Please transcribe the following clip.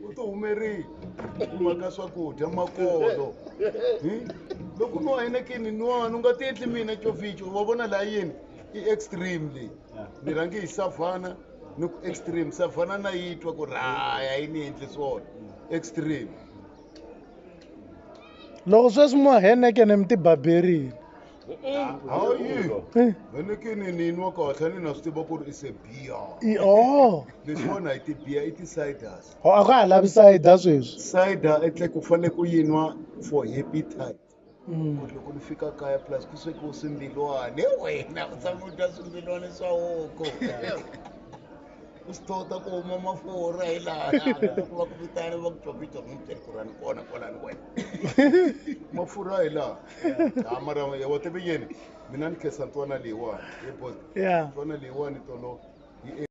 u to humerile u maka swakudya makolo loko no Heineken niwani u nga ti endli mina cofico va vona la yini i extreme leyi ni rhangi hi Savannah ni ku extreme Savannah na yi twa ku raya yi ni endli swona extreme loko sweswi mo Heineken mi ti barberini hayi Heineken ni nwa kahle ni na swi tiva ku ri i se beer leswiwani hi ti beer i ti ciders a ka ha lavi cider sweswi cider etle ku fanele ku yi nwa for appetite loko ni fika kaya plus ku swekiwa swimbilwana wena u tshama u dya swimbilwana swa hoko u swi tota ku huma mafurha hi laha loko va ku vitana va ku copica n'witeli ku rani kona kwalani wena mafurha hi laha mara wa tive yini mina ni khensa ntwana leyiwani ntwana leyiwani tolo yi